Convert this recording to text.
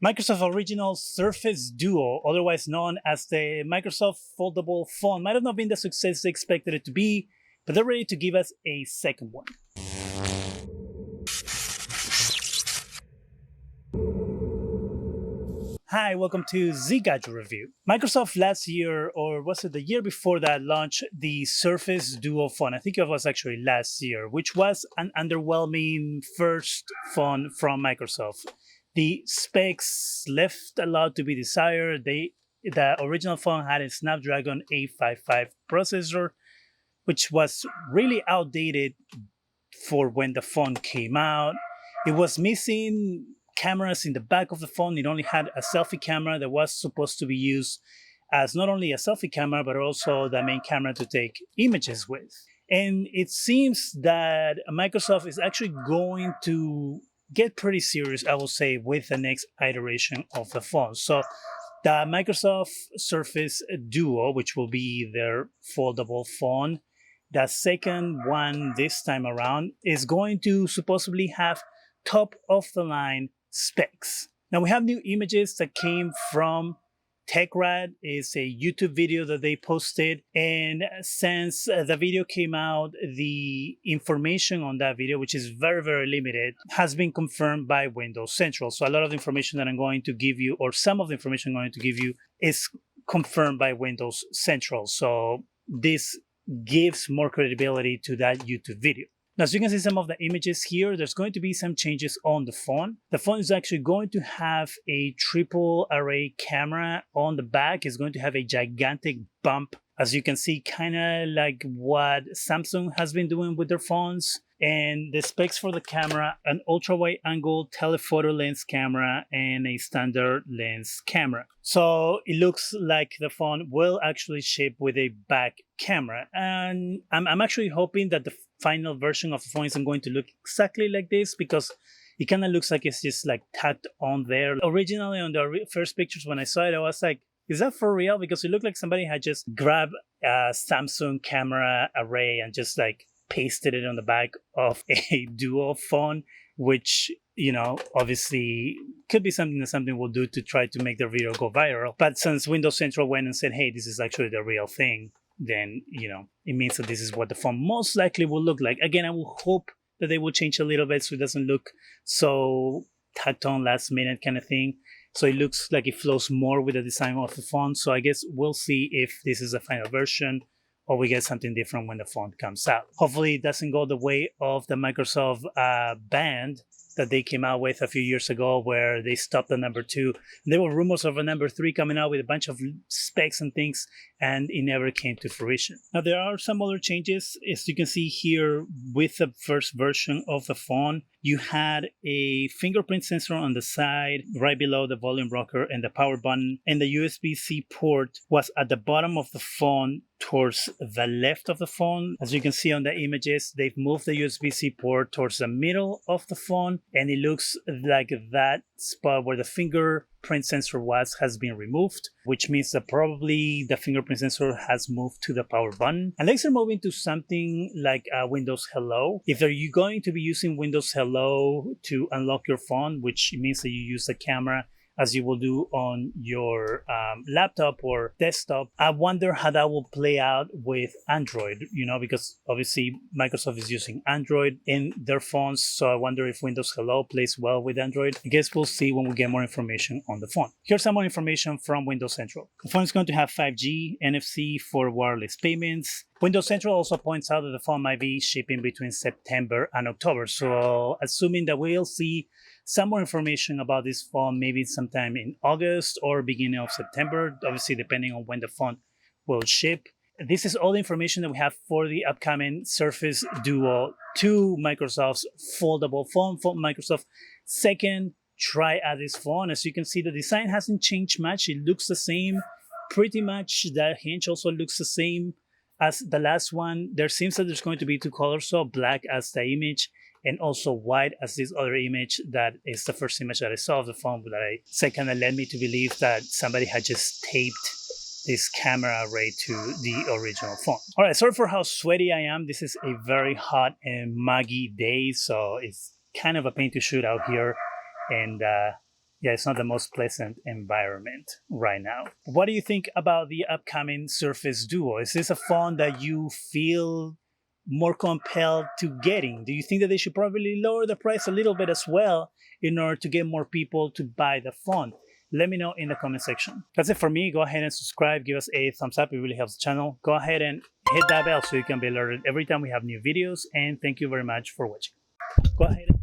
Microsoft original Surface Duo, otherwise known as the Microsoft Foldable phone, might have not been the success they expected it to be, but they're ready to give us a second one. Hi, welcome to Zgadgetreview. Microsoft last year, or was it the year before that, launched the Surface Duo phone. I think it was actually last year, which was an underwhelming first phone from Microsoft. The specs left a lot to be desired. The original phone had a Snapdragon 855 processor, which was really outdated for when the phone came out. It was missing cameras in the back of the phone. It only had a selfie camera that was supposed to be used as not only a selfie camera, but also the main camera to take images with. And it seems that Microsoft is actually going to get pretty serious, I will say, with the next iteration of the phone. So the Microsoft Surface Duo, which will be their foldable phone, the second one this time around, is going to supposedly have top of the line specs. Now we have new images that came from TechRad. Is a YouTube video that they posted, and since the video came out, the information on that video, which is very limited, has been confirmed by Windows Central. So a lot of the information that I'm going to give you, or some of the information I'm going to give you, is confirmed by Windows Central. So this gives more credibility to that YouTube video. Now, as you can see some of the images here, there's going to be some changes on the phone. The phone is actually going to have a triple array camera on the back. It's going to have a gigantic bump, as you can see, kind of like what Samsung has been doing with their phones. And the specs for the camera: an ultra wide angle telephoto lens camera and a standard lens camera. So it looks like the phone will actually ship with a back camera. And I'm actually hoping that the final version of the phone isn't going to look exactly like this, because it kind of looks like it's just like tacked on there. Originally, on the first pictures when I saw it, I was like, is that for real? Because it looked like somebody had just grabbed a Samsung camera array and just like pasted it on the back of a Duo phone, which, you know, obviously could be something that something will do to try to make the video go viral. But since Windows Central went and said, hey, this is actually the real thing, then, you know, it means that this is what the phone most likely will look like. Again, I will hope that they will change a little bit so it doesn't look so tacked on last minute kind of thing. So it looks like it flows more with the design of the phone. So I guess we'll see if this is a final version or we get something different when the phone comes out. Hopefully it doesn't go the way of the Microsoft Band that they came out with a few years ago, where they stopped the number 2. There were rumors of a number 3 coming out with a bunch of specs and things, and it never came to fruition. Now there are some other changes. As you can see here, with the first version of the phone, you had a fingerprint sensor on the side, right below the volume rocker and the power button, and the USB-C port was at the bottom of the phone towards the left of the phone. As you can see on the images, they've moved the USB-C port towards the middle of the phone, and it looks like that spot where the fingerprint sensor was has been removed, which means that probably the fingerprint sensor has moved to the power button. Unless they're moving to something like Windows Hello. If you're going to be using Windows Hello to unlock your phone, which means that you use the camera as you will do on your laptop or desktop, I wonder how that will play out with Android, you know, because obviously Microsoft is using Android in their phones. So I wonder if Windows Hello plays well with Android. I guess we'll see when we get more information on the phone. Here's some more information from Windows Central. The phone is going to have 5G, NFC for wireless payments. Windows Central also points out that the phone might be shipping between September and October. So assuming that we'll see some more information about this phone maybe sometime in August or beginning of September, obviously depending on when the phone will ship. This is all the information that we have for the upcoming Surface Duo 2, Microsoft's foldable phone, for Microsoft's second try at this phone. As you can see, the design hasn't changed much. It looks the same pretty much. The hinge also looks the same as the last one. There seems that there's going to be 2 colors, so black as the image and also white as this other image that is the first image that I saw of the phone, that I said kind of led me to believe that somebody had just taped this camera array to the original phone. All right, sorry for how sweaty I am. This is a very hot and muggy day, so it's kind of a pain to shoot out here. And Yeah, it's not the most pleasant environment right now. What do you think about the upcoming Surface Duo? Is this a phone that you feel more compelled to getting? Do you think that they should probably lower the price a little bit as well in order to get more people to buy the phone? Let me know in the comment section. That's it for me. Go ahead and subscribe. Give us a thumbs up. It really helps the channel. Go ahead and hit that bell so you can be alerted every time we have new videos. And thank you very much for watching. Go ahead.